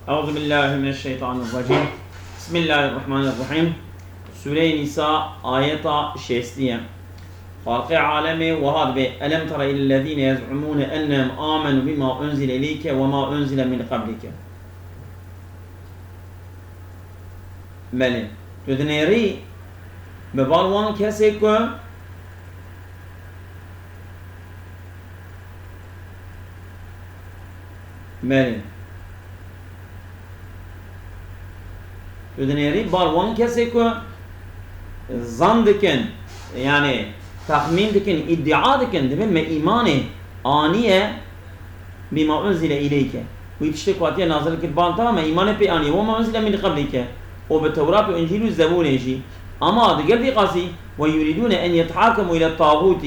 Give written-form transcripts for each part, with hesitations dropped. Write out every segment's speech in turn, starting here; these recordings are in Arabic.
أعوذ بالله من الشيطان الرجيم. بسم الله الرحمن الرحيم. سورة نساء آية شيستية. خالق عالمي وهذا ألم تر إلى الذين يزعمون أنهم آمنوا بما أنزل إليك وما أنزل من قبلك. بله تدنيري ببالوان كسيكو بله تدنيري بالوان كسيكو ظن دكن يعني تخمين دكن ادعاء دكن دبن ما إيمانه آنية بما أنزل إليك ويتشتك واتيا نازل كتبان تمام إيمانه بي آنية وما أنزل من قبلك وبالتوراة والإنجيل والزبور يجي أما دقل دي قاسي ويريدون أن يتحاكموا إلى الطاغوت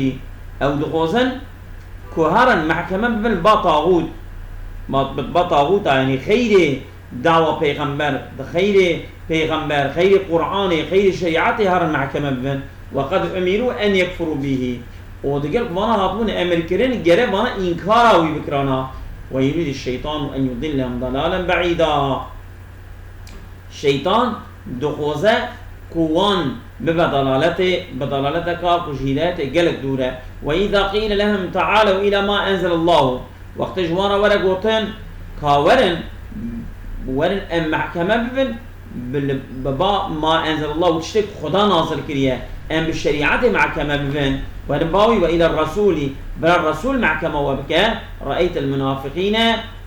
أو دخوزن كهرا محكمة بالطاغوت بالطاغوت يعني خير دعوة پیغمبر خير پیغمبر خير قرآن خير شريعته هرا محكمة ببن وقد أمروا أن يكفروا به ودقل وانا هاتون أمر كرين جرب وانا إنكارا ويبكرانا ويريد الشيطان أن يضلهم ضلالا بعيدا. الشيطان دخوزه كوان بضلالتك وجهيلاته قلق دوره. وإذا قيل لهم تعالوا إلى ما أنزل الله وقت جوانا ورقوتين كاورن ورن ام محكمة ببن ببا ما أنزل الله وتشتك خدا نازل كريه ام بالشريعة محكمة ببن ورن باوي وإلى الرسول بل الرسول محكمة وبك رأيت المنافقين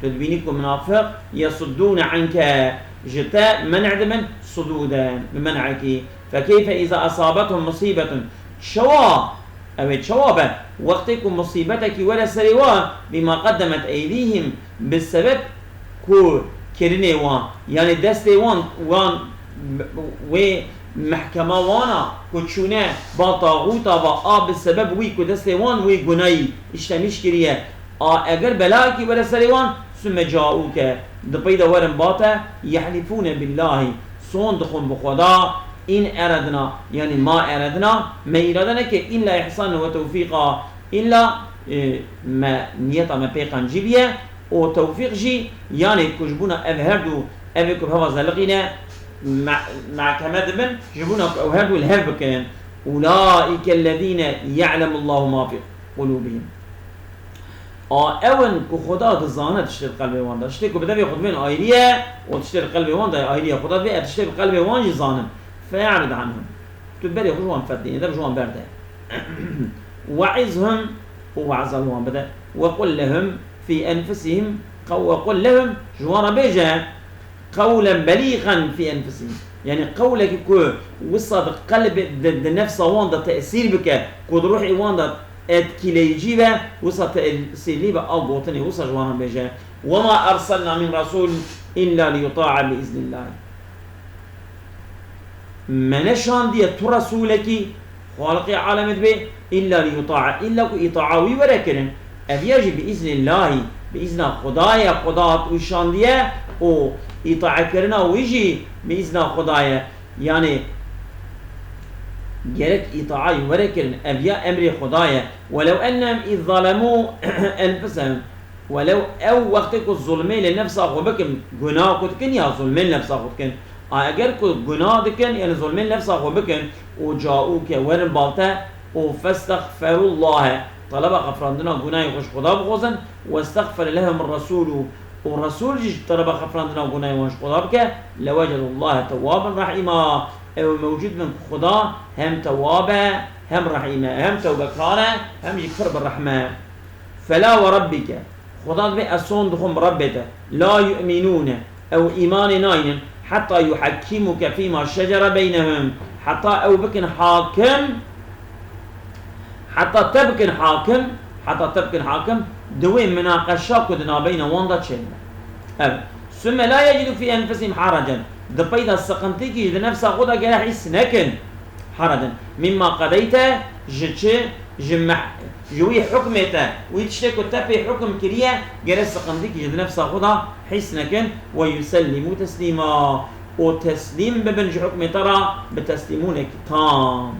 تدبينكم منافق يصدون عنك جتاء منع من صدودا بمنعك. فكيف إذا أصابتهم مصيبة شوابة وقتكم مصيبتك ولا سروا بما قدمت أيديهم بالسبب كو كرني وان يعني دستي وان ومحكمة وانا كتشونه باطاغوتا وآب بالسبب وي كو دستي وان وي قناي اشتمش كريه اگر بلاكي ولا سريوان ثم جاءوك دبيدا ورن باتا يحلفون بالله صون دخون بخدا إن أردنا يعني ما أردنا ما إرادنا إلا إحسان وتوفيقا إلا ما نيتا ما بيقان جيبيا وتوفيق جي يعني كجبونا أبهردو أبكو بهوا زلقنا مع كماد من جبونا أبهردو الهربكين أولئك الذين يعلم الله ما في قلوبهم. اون کو خدا دزانه تشتري قلب وان ده تشتري کو بده ياخذ من ايديه وتشتري قلب وان ده ايديه خدا بيه تشتري قلب وان جزانه فيعرض عنهم تبري جوان فدين ده جوان برده وعزهم وعزلهم بده وقل لهم في انفسهم وقل لهم جوان بيجا قولا بليغا في انفسهم يعني قولك كو وصل قلب النفس وان ده تاثير بك كو روحي وان ده اتكليجيبه وسط سيليبه او بوتني وسط جوانا بيجا وما ارسلنا من رسول الا ليطاع باذن الله. منشان دي تو رسولك خالق عالم به الا ليطاع الا كو اطاعوي وركن ابيجي باذن الله باذن خدايا قضات وشان دي او اطاع كرنا ويجي باذن خدايا يعني جرك إطاعي ولكن أبياء أمر خدايا ولو أنهم إذ ظلموا أنفسهم ولو أو وقتك الظلمين لنفس أخوبكم جناه كتكن يا ظلمين نفس أخوبكم أجر كت جناه دكن يعني ظلمين نفس أخوبكم وجاءوك ورن بالته وفاستغفروا الله طلب غفراندنا جناه يخش خدا بخوزن واستغفر لهم الرسول والرسول طلب غفراندنا جناه يخش خدا بك لوجد الله توابا رحيما. موجود من خدا هم توابة هم رحيمة هم توبة كرانة هم يكفر بالرحمة. فلا وربك خدا بأسون دخم ربته لا يؤمنون أو إيمان ناين حتى يحكمك فيما شجر بينهم حتى أو بكن حاكم حتى تبكن حاكم دوين مناقشة كدنا بين واندا تشينا ثم لا يجد في أنفسهم حرجا دبيدا السقنتيكي لنفسه خدا جرح يسنكن حرجا مما قضيته جمع جوي حكمته ويتشتكوا تبي حكم كريه جرح السقنتيكي لنفسه خدا حسنكن ويسلموا تسليما وتسليم ببنج حكم ترى بتسليمونك تام.